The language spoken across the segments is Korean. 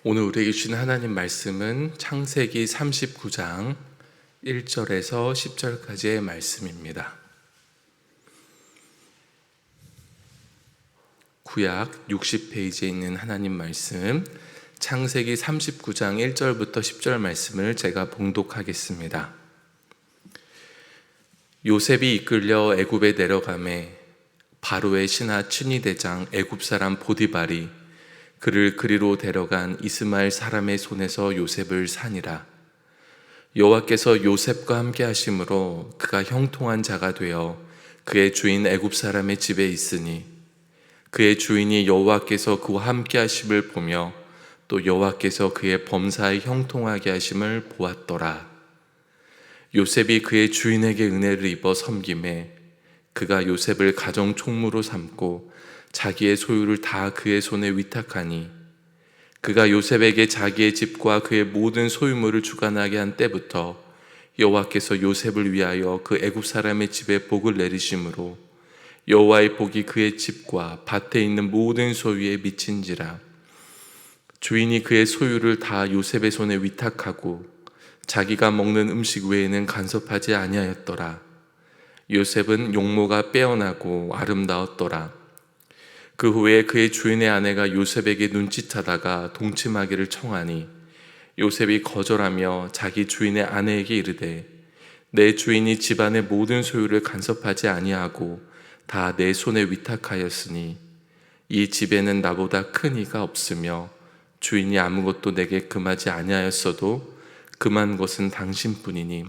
오늘 우리에게 주신 하나님 말씀은 창세기 39장 1절에서 10절까지의 말씀입니다. 구약 60페이지에 있는 하나님 말씀, 창세기 39장 1절부터 10절 말씀을 제가 봉독하겠습니다. 요셉이 이끌려 애굽에 내려가매 바로의 신하 춘이대장 애굽 사람 보디발이 그를 그리로 데려간 이스마엘 사람의 손에서 요셉을 사니라. 여호와께서 요셉과 함께 하심으로 그가 형통한 자가 되어 그의 주인 애굽 사람의 집에 있으니 그의 주인이 여호와께서 그와 함께 하심을 보며 또 여호와께서 그의 범사에 형통하게 하심을 보았더라. 요셉이 그의 주인에게 은혜를 입어 섬김에 그가 요셉을 가정 총무로 삼고 자기의 소유를 다 그의 손에 위탁하니 그가 요셉에게 자기의 집과 그의 모든 소유물을 주관하게 한 때부터 여호와께서 요셉을 위하여 그 애굽 사람의 집에 복을 내리심으로 여호와의 복이 그의 집과 밭에 있는 모든 소유에 미친지라. 주인이 그의 소유를 다 요셉의 손에 위탁하고 자기가 먹는 음식 외에는 간섭하지 아니하였더라. 요셉은 용모가 빼어나고 아름다웠더라. 그 후에 그의 주인의 아내가 요셉에게 눈짓하다가 동침하기를 청하니 요셉이 거절하며 자기 주인의 아내에게 이르되 내 주인이 집안의 모든 소유를 간섭하지 아니하고 다 내 손에 위탁하였으니 이 집에는 나보다 큰 이가 없으며 주인이 아무것도 내게 금하지 아니하였어도 금한 것은 당신뿐이니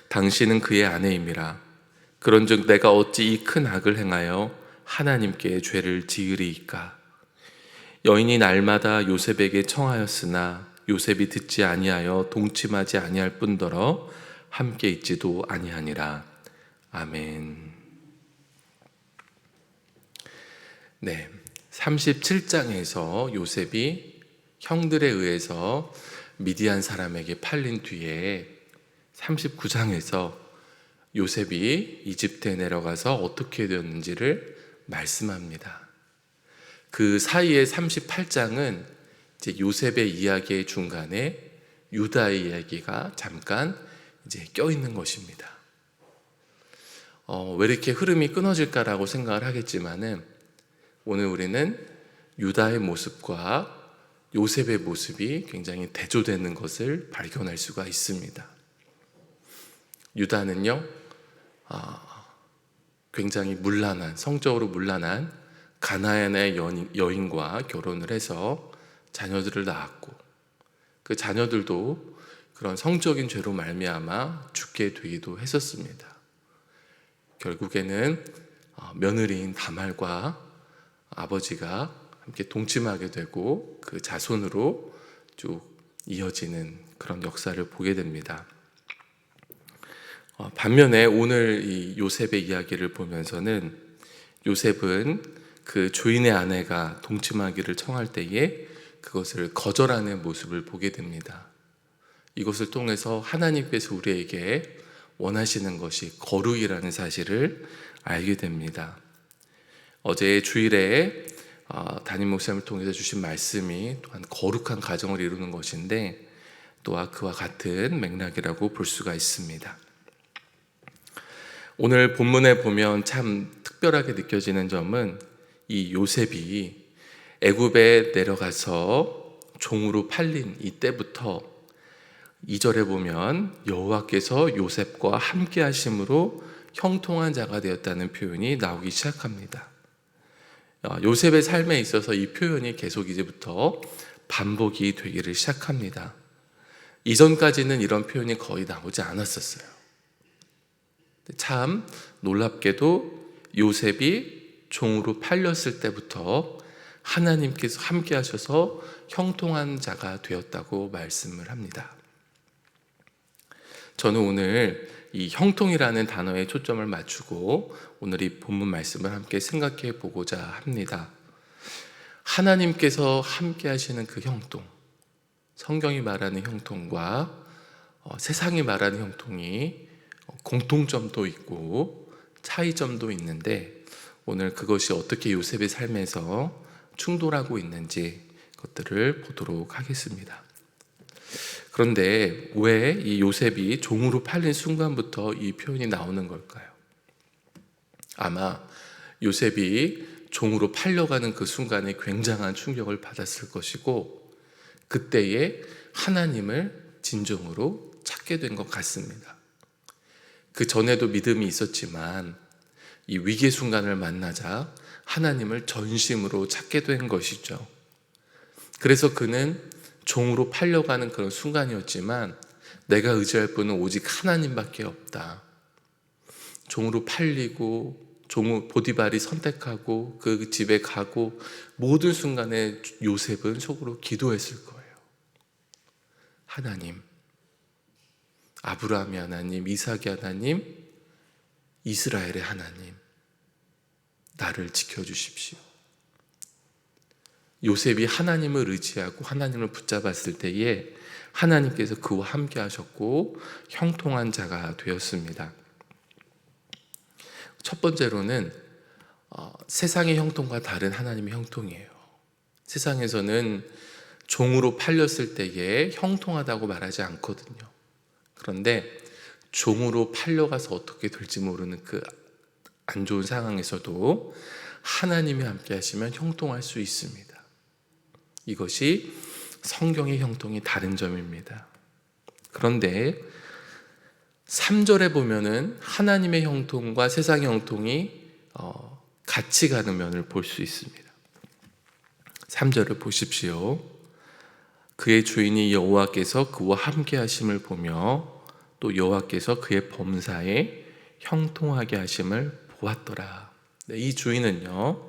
당신은 그의 아내임이라. 그런즉 내가 어찌 이 큰 악을 행하여 하나님께 죄를 지으리이까. 여인이 날마다 요셉에게 청하였으나 요셉이 듣지 아니하여 동침하지 아니할 뿐더러 함께 있지도 아니하니라. 아멘. 네, 37장에서 요셉이 형들에 의해서 미디안 사람에게 팔린 뒤에 39장에서 요셉이 이집트에 내려가서 어떻게 되었는지를 말씀합니다. 그 사이에 38장은 이제 요셉의 이야기의 중간에 유다의 이야기가 잠깐 이제 껴있는 것입니다. 왜 이렇게 흐름이 끊어질까라고 생각을 하겠지만은 오늘 우리는 유다의 모습과 요셉의 모습이 굉장히 대조되는 것을 발견할 수가 있습니다. 유다는요, 굉장히 문란한, 성적으로 문란한 가나안의 여인과 결혼을 해서 자녀들을 낳았고 그 자녀들도 그런 성적인 죄로 말미암아 죽게 되기도 했었습니다. 결국에는 며느리인 다말과 아버지가 함께 동침하게 되고 그 자손으로 쭉 이어지는 그런 역사를 보게 됩니다. 반면에 오늘 이 요셉의 이야기를 보면서는 요셉은 그 주인의 아내가 동침하기를 청할 때에 그것을 거절하는 모습을 보게 됩니다. 이것을 통해서 하나님께서 우리에게 원하시는 것이 거룩이라는 사실을 알게 됩니다. 어제 주일에 담임 목사님을 통해서 주신 말씀이 또한 거룩한 가정을 이루는 것인데 또한 그와 같은 맥락이라고 볼 수가 있습니다. 오늘 본문에 보면 참 특별하게 느껴지는 점은 이 요셉이 애굽에 내려가서 종으로 팔린 이때부터 2절에 보면 여호와께서 요셉과 함께 하심으로 형통한 자가 되었다는 표현이 나오기 시작합니다. 요셉의 삶에 있어서 이 표현이 계속 이제부터 반복이 되기를 시작합니다. 이전까지는 이런 표현이 거의 나오지 않았었어요. 참 놀랍게도 요셉이 종으로 팔렸을 때부터 하나님께서 함께 하셔서 형통한 자가 되었다고 말씀을 합니다. 저는 오늘 이 형통이라는 단어에 초점을 맞추고 오늘 이 본문 말씀을 함께 생각해 보고자 합니다. 하나님께서 함께 하시는 그 형통, 성경이 말하는 형통과 세상이 말하는 형통이 공통점도 있고 차이점도 있는데 오늘 그것이 어떻게 요셉의 삶에서 충돌하고 있는지 것들을 보도록 하겠습니다. 그런데 왜 이 요셉이 종으로 팔린 순간부터 이 표현이 나오는 걸까요? 아마 요셉이 종으로 팔려가는 그 순간에 굉장한 충격을 받았을 것이고, 그때에 하나님을 진정으로 찾게 된 것 같습니다. 그 전에도 믿음이 있었지만 이 위기의 순간을 만나자 하나님을 전심으로 찾게 된 것이죠. 그래서 그는 종으로 팔려가는 그런 순간이었지만 내가 의지할 분은 오직 하나님밖에 없다. 종으로 팔리고 보디발이 선택하고 그 집에 가고 모든 순간에 요셉은 속으로 기도했을 거예요. 하나님, 아브라함의 하나님, 이삭의 하나님, 이스라엘의 하나님, 나를 지켜주십시오. 요셉이 하나님을 의지하고 하나님을 붙잡았을 때에 하나님께서 그와 함께 하셨고 형통한 자가 되었습니다. 첫 번째로는 세상의 형통과 다른 하나님의 형통이에요. 세상에서는 종으로 팔렸을 때에 형통하다고 말하지 않거든요. 그런데 종으로 팔려가서 어떻게 될지 모르는 그 안 좋은 상황에서도 하나님이 함께 하시면 형통할 수 있습니다. 이것이 성경의 형통이 다른 점입니다. 그런데 3절에 보면은 하나님의 형통과 세상의 형통이 같이 가는 면을 볼 수 있습니다. 3절을 보십시오. 그의 주인이 여호와께서 그와 함께 하심을 보며 또 여호와께서 그의 범사에 형통하게 하심을 보았더라. 이 주인은요,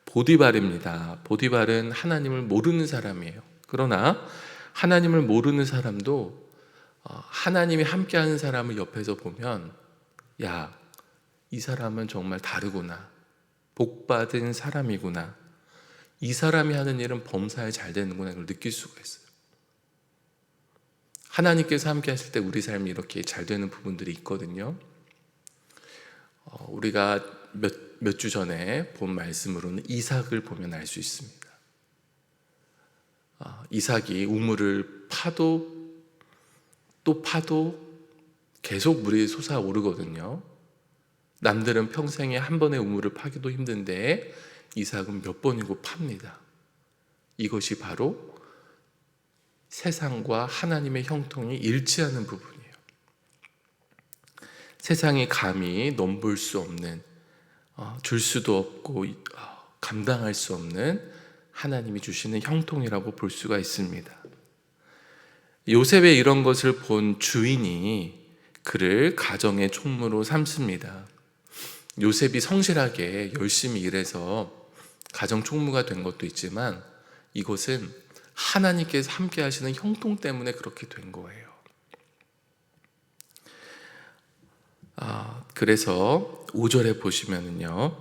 보디발입니다. 보디발은 하나님을 모르는 사람이에요. 그러나 하나님을 모르는 사람도 하나님이 함께하는 사람을 옆에서 보면, 야, 이 사람은 정말 다르구나, 복받은 사람이구나, 이 사람이 하는 일은 범사에 잘 되는구나, 이걸 느낄 수가 있어요. 하나님께서 함께 하실 때 우리 삶이 이렇게 잘 되는 부분들이 있거든요. 우리가 몇 주 전에 본 말씀으로는 이삭을 보면 알 수 있습니다. 이삭이 우물을 파도 또 파도 계속 물이 솟아오르거든요. 남들은 평생에 한 번의 우물을 파기도 힘든데 이삭은 몇 번이고 팝니다. 이것이 바로 세상과 하나님의 형통이 일치하는 부분이에요. 세상이 감히 넘볼 수 없는, 줄 수도 없고 감당할 수 없는 하나님이 주시는 형통이라고 볼 수가 있습니다. 요셉의 이런 것을 본 주인이 그를 가정의 총무로 삼습니다. 요셉이 성실하게 열심히 일해서 가정 총무가 된 것도 있지만 이것은 하나님께서 함께 하시는 형통 때문에 그렇게 된 거예요. 그래서 5절에 보시면은요,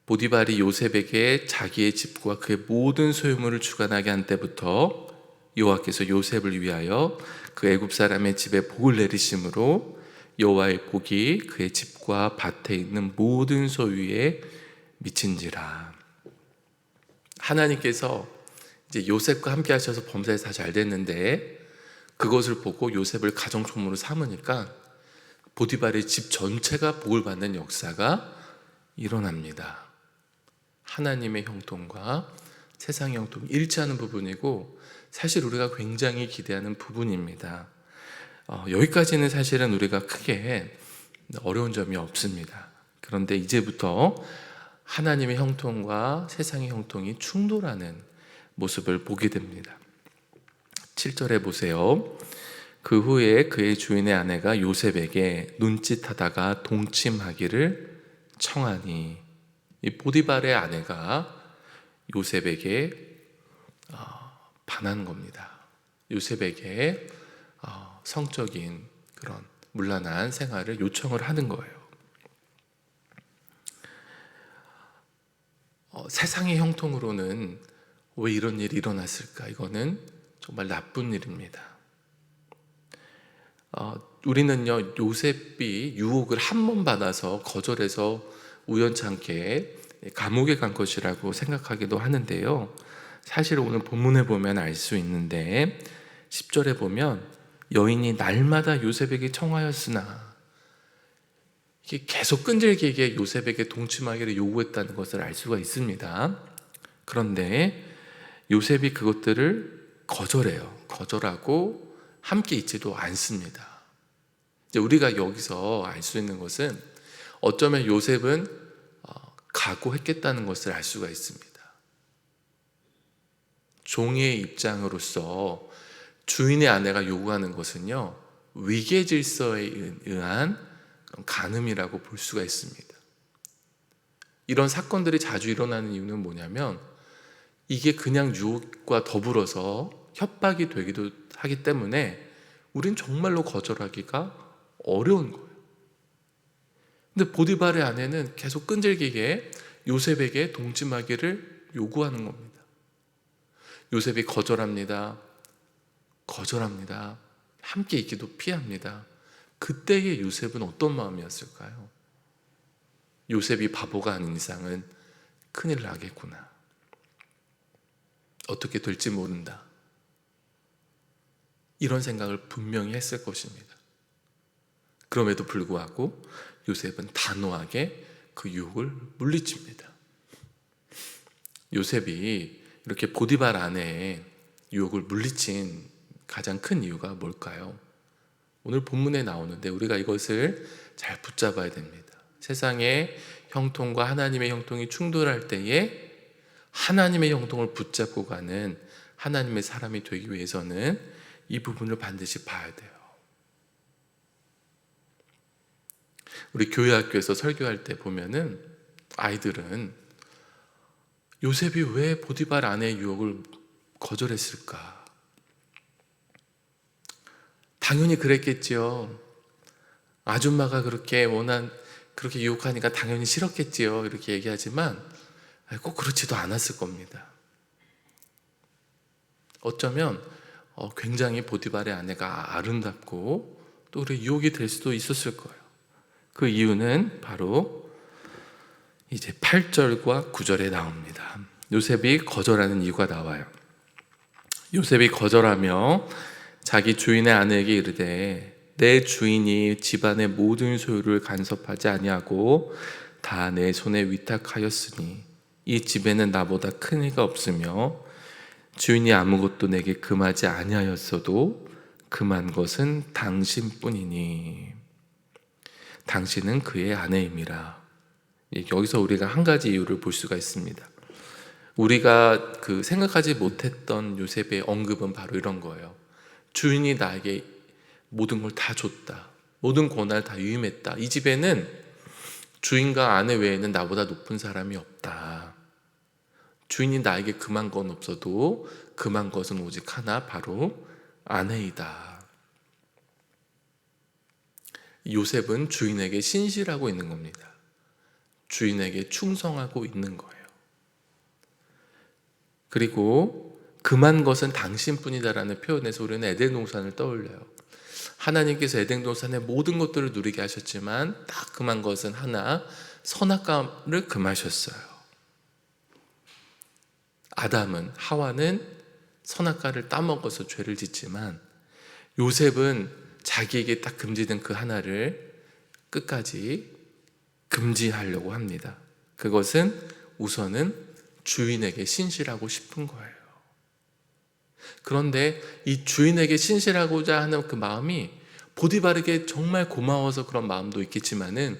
보디발이 요셉에게 자기의 집과 그의 모든 소유물을 주관하게 한 때부터 여호와께서 요셉을 위하여 그 애굽 사람의 집에 복을 내리심으로 여호와의 복이 그의 집과 밭에 있는 모든 소유에 미친지라. 하나님께서 이제 요셉과 함께 하셔서 범사에 다 잘 됐는데 그것을 보고 요셉을 가정 총무로 삼으니까 보디발의 집 전체가 복을 받는 역사가 일어납니다. 하나님의 형통과 세상의 형통이 일치하는 부분이고 사실 우리가 굉장히 기대하는 부분입니다. 여기까지는 사실은 우리가 크게 어려운 점이 없습니다. 그런데 이제부터 하나님의 형통과 세상의 형통이 충돌하는 모습을 보게 됩니다. 7절에 보세요. 그 후에 그의 주인의 아내가 요셉에게 눈짓하다가 동침하기를 청하니, 이 보디발의 아내가 요셉에게 반한 겁니다. 요셉에게 성적인 그런 문란한 생활을 요청을 하는 거예요. 세상의 형통으로는 왜 이런 일이 일어났을까? 이거는 정말 나쁜 일입니다. 우리는요, 요셉이 유혹을 한 번 받아서 거절해서 우연찮게 감옥에 간 것이라고 생각하기도 하는데요, 사실 오늘 본문에 보면 알 수 있는데 10절에 보면 여인이 날마다 요셉에게 청하였으나, 이게 계속 끈질기게 요셉에게 동침하기를 요구했다는 것을 알 수가 있습니다. 그런데 요셉이 그것들을 거절해요. 거절하고 함께 있지도 않습니다. 이제 우리가 여기서 알 수 있는 것은 어쩌면 요셉은 각오했겠다는 것을 알 수가 있습니다. 종의 입장으로서 주인의 아내가 요구하는 것은요, 위계 질서에 의한 간음이라고 볼 수가 있습니다. 이런 사건들이 자주 일어나는 이유는 뭐냐면, 이게 그냥 유혹과 더불어서 협박이 되기도 하기 때문에 우린 정말로 거절하기가 어려운 거예요. 근데 보디발의 아내는 계속 끈질기게 요셉에게 동침하기를 요구하는 겁니다. 요셉이 거절합니다. 함께 있기도 피합니다. 그때의 요셉은 어떤 마음이었을까요? 요셉이 바보가 아닌 이상은 큰일 나겠구나. 어떻게 될지 모른다. 이런 생각을 분명히 했을 것입니다. 그럼에도 불구하고 요셉은 단호하게 그 유혹을 물리칩니다. 요셉이 이렇게 보디발 아내의 유혹을 물리친 가장 큰 이유가 뭘까요? 오늘 본문에 나오는데 우리가 이것을 잘 붙잡아야 됩니다. 세상의 형통과 하나님의 형통이 충돌할 때에 하나님의 형통을 붙잡고 가는 하나님의 사람이 되기 위해서는 이 부분을 반드시 봐야 돼요. 우리 교회 학교에서 설교할 때 보면은 아이들은 요셉이 왜 보디발 아내의 유혹을 거절했을까? 당연히 그랬겠지요. 아줌마가 그렇게 유혹하니까 당연히 싫었겠지요. 이렇게 얘기하지만 꼭 그렇지도 않았을 겁니다. 어쩌면 굉장히 보디발의 아내가 아름답고 또 그래 유혹이 될 수도 있었을 거예요. 그 이유는 바로 이제 8절과 9절에 나옵니다. 요셉이 거절하는 이유가 나와요. 요셉이 거절하며 자기 주인의 아내에게 이르되 내 주인이 집안의 모든 소유를 간섭하지 아니하고 다 내 손에 위탁하였으니 이 집에는 나보다 큰 이가 없으며 주인이 아무것도 내게 금하지 아니하였어도 금한 것은 당신뿐이니 당신은 그의 아내임이라. 여기서 우리가 한 가지 이유를 볼 수가 있습니다. 우리가 생각하지 못했던 요셉의 언급은 바로 이런 거예요. 주인이 나에게 모든 걸 다 줬다. 모든 권한을 다 유임했다. 이 집에는 주인과 아내 외에는 나보다 높은 사람이 없다. 주인이 나에게 금한 건 없어도 금한 것은 오직 하나, 바로 아내이다. 요셉은 주인에게 신실하고 있는 겁니다. 주인에게 충성하고 있는 거예요. 그리고 금한 것은 당신뿐이다라는 표현에서 우리는 에덴 동산을 떠올려요. 하나님께서 에덴 동산의 모든 것들을 누리게 하셨지만 딱 금한 것은 하나, 선악과를 금하셨어요. 아담은, 하와는 선악과를 따먹어서 죄를 짓지만 요셉은 자기에게 딱 금지된 그 하나를 끝까지 금지하려고 합니다. 그것은 우선은 주인에게 신실하고 싶은 거예요. 그런데 이 주인에게 신실하고자 하는 그 마음이 보디발에게 정말 고마워서 그런 마음도 있겠지만은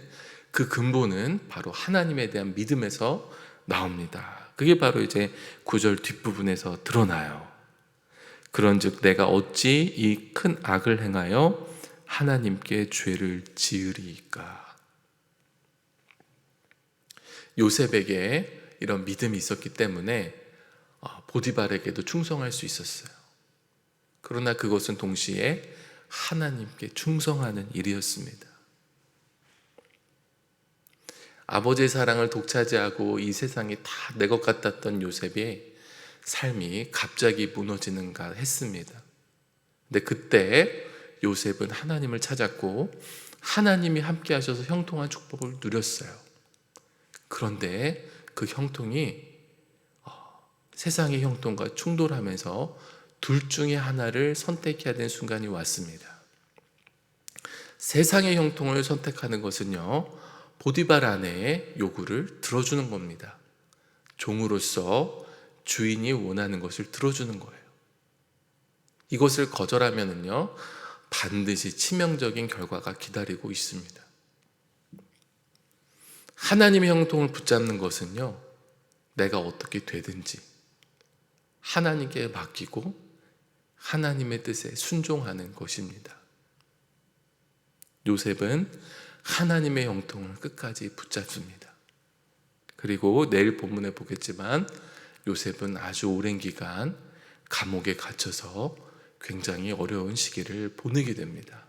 그 근본은 바로 하나님에 대한 믿음에서 나옵니다. 그게 바로 이제 9절 뒷부분에서 드러나요. 그런즉 내가 어찌 이 큰 악을 행하여 하나님께 죄를 지으리이까. 요셉에게 이런 믿음이 있었기 때문에 보디발에게도 충성할 수 있었어요. 그러나 그것은 동시에 하나님께 충성하는 일이었습니다. 아버지의 사랑을 독차지하고 이 세상이 다 내 것 같았던 요셉의 삶이 갑자기 무너지는가 했습니다. 근데 그때 요셉은 하나님을 찾았고 하나님이 함께 하셔서 형통한 축복을 누렸어요. 그런데 그 형통이 세상의 형통과 충돌하면서 둘 중에 하나를 선택해야 되는 순간이 왔습니다. 세상의 형통을 선택하는 것은요, 보디발 아내의 요구를 들어주는 겁니다. 종으로서 주인이 원하는 것을 들어주는 거예요. 이것을 거절하면은요, 반드시 치명적인 결과가 기다리고 있습니다. 하나님의 형통을 붙잡는 것은요, 내가 어떻게 되든지 하나님께 맡기고 하나님의 뜻에 순종하는 것입니다. 요셉은 하나님의 형통을 끝까지 붙잡습니다. 그리고 내일 본문에 보겠지만 요셉은 아주 오랜 기간 감옥에 갇혀서 굉장히 어려운 시기를 보내게 됩니다.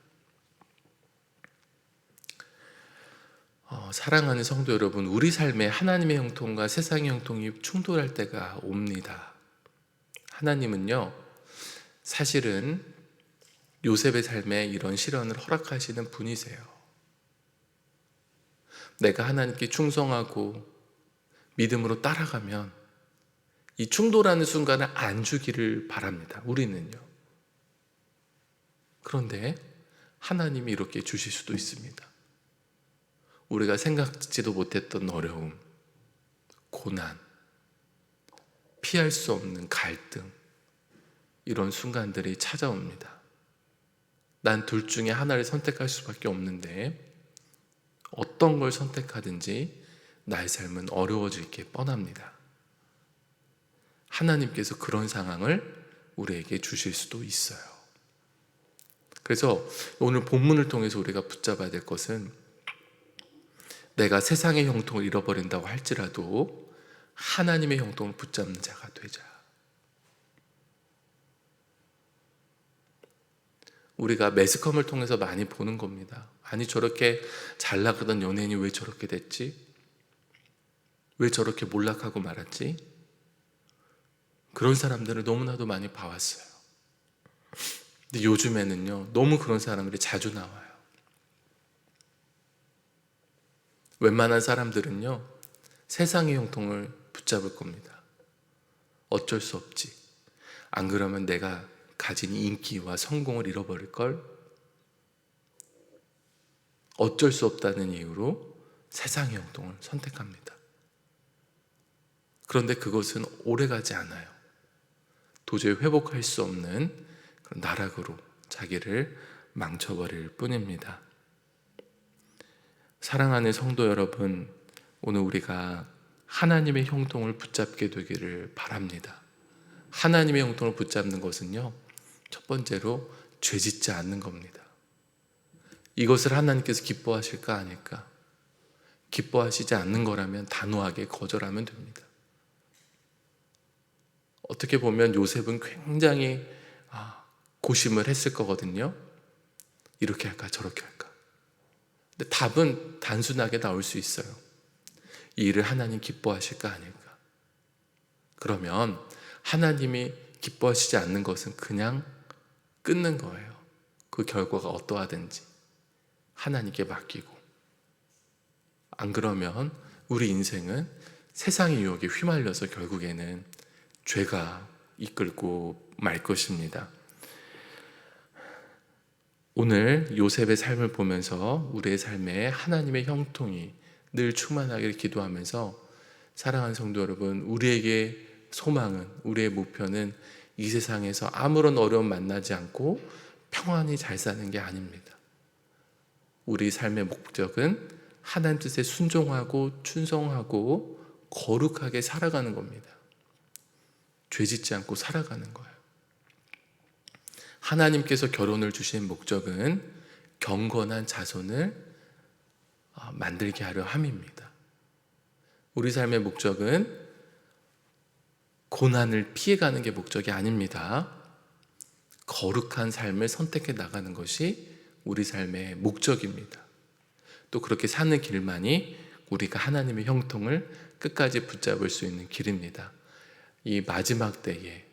사랑하는 성도 여러분, 우리 삶에 하나님의 형통과 세상의 형통이 충돌할 때가 옵니다. 하나님은요, 사실은 요셉의 삶에 이런 시련을 허락하시는 분이세요. 내가 하나님께 충성하고 믿음으로 따라가면 이 충돌하는 순간을 안 주기를 바랍니다. 우리는요. 그런데 하나님이 이렇게 주실 수도 있습니다. 우리가 생각지도 못했던 어려움, 고난, 피할 수 없는 갈등, 이런 순간들이 찾아옵니다. 난 둘 중에 하나를 선택할 수밖에 없는데 어떤 걸 선택하든지 나의 삶은 어려워질 게 뻔합니다. 하나님께서 그런 상황을 우리에게 주실 수도 있어요. 그래서 오늘 본문을 통해서 우리가 붙잡아야 될 것은, 내가 세상의 형통을 잃어버린다고 할지라도 하나님의 형통을 붙잡는 자가 되자. 우리가 매스컴을 통해서 많이 보는 겁니다. 아니, 저렇게 잘 나가던 연예인이 왜 저렇게 됐지? 왜 저렇게 몰락하고 말았지? 그런 사람들을 너무나도 많이 봐왔어요. 근데 요즘에는요, 너무 그런 사람들이 자주 나와요. 웬만한 사람들은요, 세상의 형통을 붙잡을 겁니다. 어쩔 수 없지. 안 그러면 내가 가진 인기와 성공을 잃어버릴 걸. 어쩔 수 없다는 이유로 세상의 형통을 선택합니다. 그런데 그것은 오래가지 않아요. 도저히 회복할 수 없는 그런 나락으로 자기를 망쳐버릴 뿐입니다. 사랑하는 성도 여러분, 오늘 우리가 하나님의 형통을 붙잡게 되기를 바랍니다. 하나님의 형통을 붙잡는 것은요, 첫 번째로 죄짓지 않는 겁니다. 이것을 하나님께서 기뻐하실까 아닐까? 기뻐하시지 않는 거라면 단호하게 거절하면 됩니다. 어떻게 보면 요셉은 굉장히 고심을 했을 거거든요. 이렇게 할까 저렇게 할까. 근데 답은 단순하게 나올 수 있어요. 이 일을 하나님 기뻐하실까 아닐까? 그러면 하나님이 기뻐하시지 않는 것은 그냥 끊는 거예요. 그 결과가 어떠하든지 하나님께 맡기고. 안 그러면 우리 인생은 세상의 유혹에 휘말려서 결국에는 죄가 이끌고 말 것입니다. 오늘 요셉의 삶을 보면서 우리의 삶에 하나님의 형통이 늘 충만하기를 기도하면서, 사랑하는 성도 여러분, 우리에게 소망은, 우리의 목표는 이 세상에서 아무런 어려움 만나지 않고 평안히 잘 사는 게 아닙니다. 우리 삶의 목적은 하나님 뜻에 순종하고 충성하고 거룩하게 살아가는 겁니다. 죄짓지 않고 살아가는 거예요. 하나님께서 결혼을 주신 목적은 경건한 자손을 만들게 하려 함입니다. 우리 삶의 목적은 고난을 피해가는 게 목적이 아닙니다. 거룩한 삶을 선택해 나가는 것이 우리 삶의 목적입니다. 또 그렇게 사는 길만이 우리가 하나님의 형통을 끝까지 붙잡을 수 있는 길입니다. 이 마지막 때에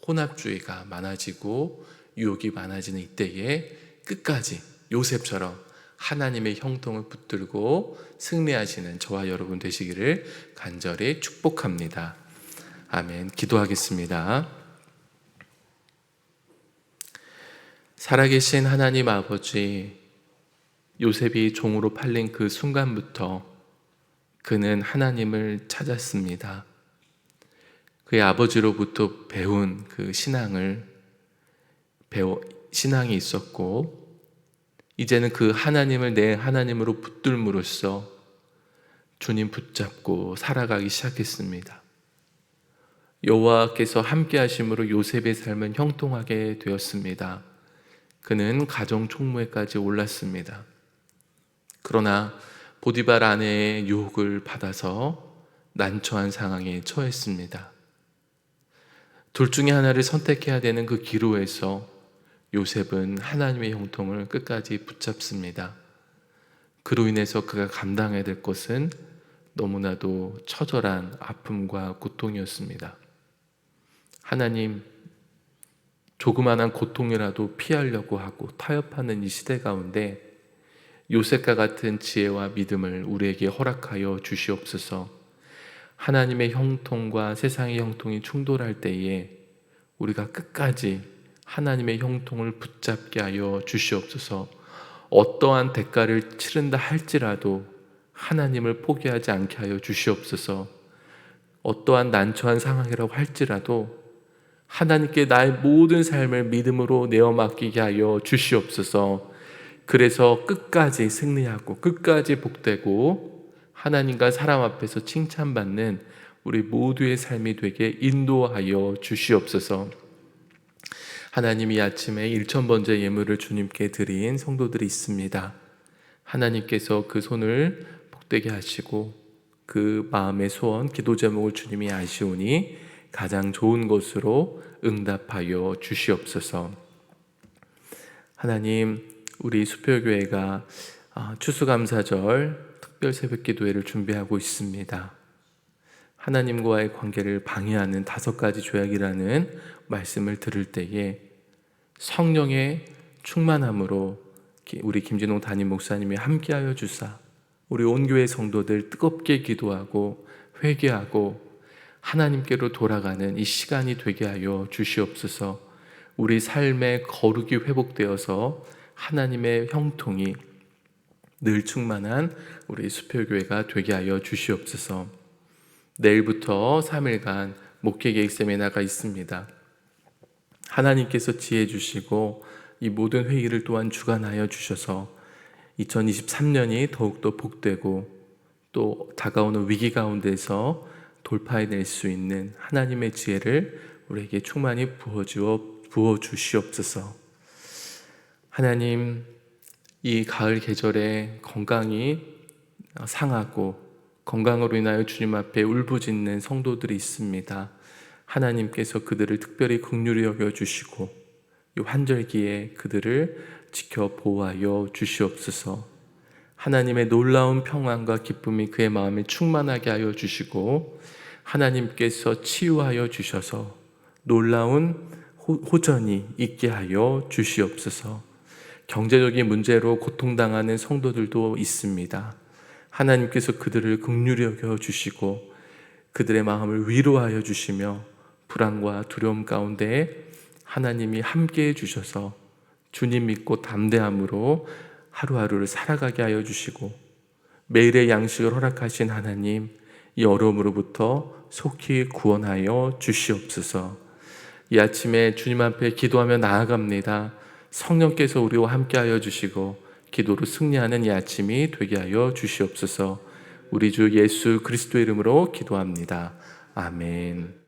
혼합주의가 많아지고 유혹이 많아지는 이때에 끝까지 요셉처럼 하나님의 형통을 붙들고 승리하시는 저와 여러분 되시기를 간절히 축복합니다. 아멘. 기도하겠습니다. 살아계신 하나님 아버지, 요셉이 종으로 팔린 그 순간부터 그는 하나님을 찾았습니다. 그의 아버지로부터 배운 그 신앙이 있었고, 이제는 그 하나님을 내 하나님으로 붙들므로써 주님 붙잡고 살아가기 시작했습니다. 여호와께서 함께 하심으로 요셉의 삶은 형통하게 되었습니다. 그는 가정 총무에까지 올랐습니다. 그러나 보디발 아내의 유혹을 받아서 난처한 상황에 처했습니다. 둘 중에 하나를 선택해야 되는 그 기로에서 요셉은 하나님의 형통을 끝까지 붙잡습니다. 그로 인해서 그가 감당해야 될 것은 너무나도 처절한 아픔과 고통이었습니다. 하나님, 조그마한 고통이라도 피하려고 하고 타협하는 이 시대 가운데 요셉과 같은 지혜와 믿음을 우리에게 허락하여 주시옵소서. 하나님의 형통과 세상의 형통이 충돌할 때에 우리가 끝까지 하나님의 형통을 붙잡게 하여 주시옵소서. 어떠한 대가를 치른다 할지라도 하나님을 포기하지 않게 하여 주시옵소서. 어떠한 난처한 상황이라고 할지라도 하나님께 나의 모든 삶을 믿음으로 내어 맡기게 하여 주시옵소서. 그래서 끝까지 승리하고 끝까지 복되고 하나님과 사람 앞에서 칭찬받는 우리 모두의 삶이 되게 인도하여 주시옵소서. 하나님, 이 아침에 1000번째 예물을 주님께 드린 성도들이 있습니다. 하나님께서 그 손을 복되게 하시고 그 마음의 소원, 기도 제목을 주님이 아시오니 가장 좋은 것으로 응답하여 주시옵소서. 하나님, 우리 수표교회가 추수감사절 특별 새벽기도회를 준비하고 있습니다. 하나님과의 관계를 방해하는 5가지 죄악이라는 말씀을 들을 때에 성령의 충만함으로 우리 김진홍 담임 목사님이 함께하여 주사 우리 온 교회 성도들 뜨겁게 기도하고 회개하고 하나님께로 돌아가는 이 시간이 되게 하여 주시옵소서. 우리 삶의 거룩이 회복되어서 하나님의 형통이 늘 충만한 우리 수표교회가 되게 하여 주시옵소서. 내일부터 3일간 목회계획 세미나가 있습니다. 하나님께서 지혜 주시고 이 모든 회의를 또한 주관하여 주셔서 2023년이 더욱더 복되고 또 다가오는 위기 가운데서 돌파해낼 수 있는 하나님의 지혜를 우리에게 충만히 부어주시옵소서. 하나님, 이 가을 계절에 건강이 상하고 건강으로 인하여 주님 앞에 울부짖는 성도들이 있습니다. 하나님께서 그들을 특별히 긍휼히 여겨주시고 이 환절기에 그들을 지켜 보호하여 주시옵소서. 하나님의 놀라운 평안과 기쁨이 그의 마음에 충만하게 하여 주시고 하나님께서 치유하여 주셔서 놀라운 호전이 있게 하여 주시옵소서. 경제적인 문제로 고통당하는 성도들도 있습니다. 하나님께서 그들을 긍휼히 여겨 주시고 그들의 마음을 위로하여 주시며 불안과 두려움 가운데 하나님이 함께해 주셔서 주님 믿고 담대함으로 하루하루를 살아가게 하여 주시고 매일의 양식을 허락하신 하나님, 이 어려움으로부터 속히 구원하여 주시옵소서. 이 아침에 주님 앞에 기도하며 나아갑니다. 성령께서 우리와 함께하여 주시고 기도로 승리하는 이 아침이 되게 하여 주시옵소서. 우리 주 예수 그리스도의 이름으로 기도합니다. 아멘.